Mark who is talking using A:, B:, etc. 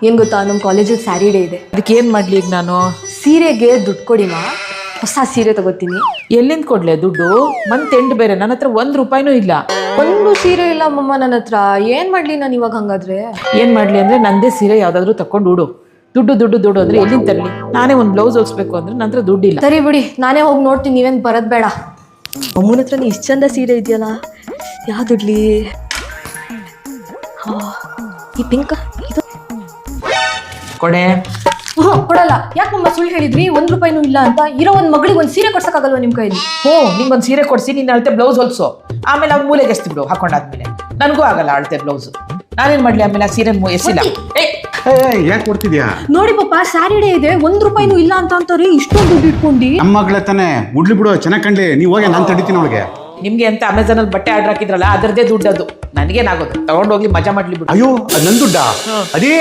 A: ಏನ್ ಗೊತ್ತಾ, ನಮ್ಮ ಕಾಲೇಜಲ್ಲಿ ಸ್ಯಾರಿ ಡೇ ಇದೆ.
B: ಅದಕ್ಕೆ ಏನ್ ಮಾಡ್ಲಿ ಈಗ ನಾನು?
A: ಸೀರೆಗೆ ದುಡ್ಡು ಕೊಡಿಮ, ಹೊಸ ಸೀರೆ ತಗೋತೀನಿ.
B: ಎಲ್ಲಿಂದ ಕೊಡ್ಲೆ ದುಡ್ಡು? ಮಂತ್ ಎಂಡ್ ಬೇರೆ, ನನ್ನ ಹತ್ರ 1 ರೂಪಾಯಿನೂ ಇಲ್ಲ.
A: ಒಂದು ಸೀರೆ ಇಲ್ಲ ಮಮ್ಮ ನನ್ನ ಹತ್ರ. ಏನ್ ಮಾಡ್ಲಿ ನಾನು ಇವಾಗ ಹಂಗಾದ್ರೆ?
B: ಏನ್ ಮಾಡ್ಲಿ ಅಂದ್ರೆ ನಂದೇ ಸೀರೆ ಯಾವ್ದಾದ್ರು ತಕೊಂಡು ಉಡು. ದುಡ್ಡು ಅಂದ್ರೆ ಎಲ್ಲಿಂದ ತರಲಿ? ನಾನೇ ಒಂದು ಬ್ಲೌಸ್ ಹೊಲಿಸ್ಬೇಕು ಅಂದ್ರೆ ನನ್ನ ಹತ್ರ ದುಡ್ಡಿಲ್ಲ.
A: ಸರಿ ಬಿಡಿ, ನಾನೇ ಹೋಗಿ ನೋಡ್ತೀನಿ, ನೀವೇನ್ ಬರೋದ್ ಬೇಡ. ಅಮ್ಮನ ಹತ್ರ ಇಷ್ಟು ಚಂದ ಸೀರೆ ಇದೆಯಲ್ಲ, ಯಾವ್ದುಡ್ಲಿ? ಈ ಪಿಂಕ್ ಇದು
B: ಕೊಡೆ.
A: ಕೊಡಲ್ಲ. ಯಾಕಮ್ಮ ಸುಳ್ಳು ಹೇಳಿದ್ರಿ? 1 ರೂಪಾಯಿನೂ ಇಲ್ಲ ಅಂತ? ಇರೋ ಒಂದ್ ಮಗಳಿಗೆ ಒಂದ್ ಸೀರೆ ಕೊಡ್ಸಕ್ಕಾಗಲ್ವಾ ನಿಮ್ ಕೈಲಿ?
B: ನಿಂಗೊಂದು ಸೀರೆ ಕೊಡ್ಸಿ, ನೀನ್ ಅಳತೆ ಬ್ಲೌಸ್ ಹೊಲ್ಸು. ಆಮೇಲೆ ಅವ್ನು ಮೂಲೆಗೆ ಎಸ್ತಿ ಬಿಡು ಹಾಕೊಂಡಾದ್ಮೇಲೆ. ನನಗೂ ಆಗಲ್ಲ ಅಳತೆ ಬ್ಲೌಸ್. ನಾನೇನ್ ಮಾಡ್ಲಿ ಆಮೇಲೆ? ಆ ಸೀರೆ ಎಸಿಲ್ಲ.
C: ಯಾಕೆ ಕೊಡ್ತಿದ್ಯಾ?
A: ನೋಡಿ ಪಾಪ, ಸ್ಯಾರಿ ಡೇ ಇದೆ, 1 ರೂಪಾಯಿನೂ ಇಲ್ಲ ಅಂತ ಅಂತಾರೆ. ಇಷ್ಟೊಂದು ದುಡ್ಡು ಇಟ್ಕೊಂಡು
C: ನಮ್ಮ ಮಗಳೇ ತಾನೆ, ಉಡ್ಲಿ ಬಿಡು, ಚೆನ್ನಾಗಿ ಕಂಡ್ಲಿ. ನೀವು ಹೋಗಿ ನಾನು ತಡಿತೀನಿ ಅವಳಿಗೆ.
B: ನಿಮ್ಗೆ ಅಂತ ಅಮೆಝಾನ್ ಅಲ್ಲಿ ಬಟ್ಟೆ ಆರ್ಡರ್ ಹಾಕಿದ್ರಲ್ಲ, ಅದರದೇ ದುಡ್ಡು ಅದು. ನನಗೇನಾಗೋದು? ತಗೊಂಡೋಗ್ಲಿ, ಮಜಾ ಮಾಡ್ಲಿ ಬಿಡು.
C: ಅಯ್ಯೋ, ಅದು ನನ್ನ ದುಡ್ಡ? ಅದೇ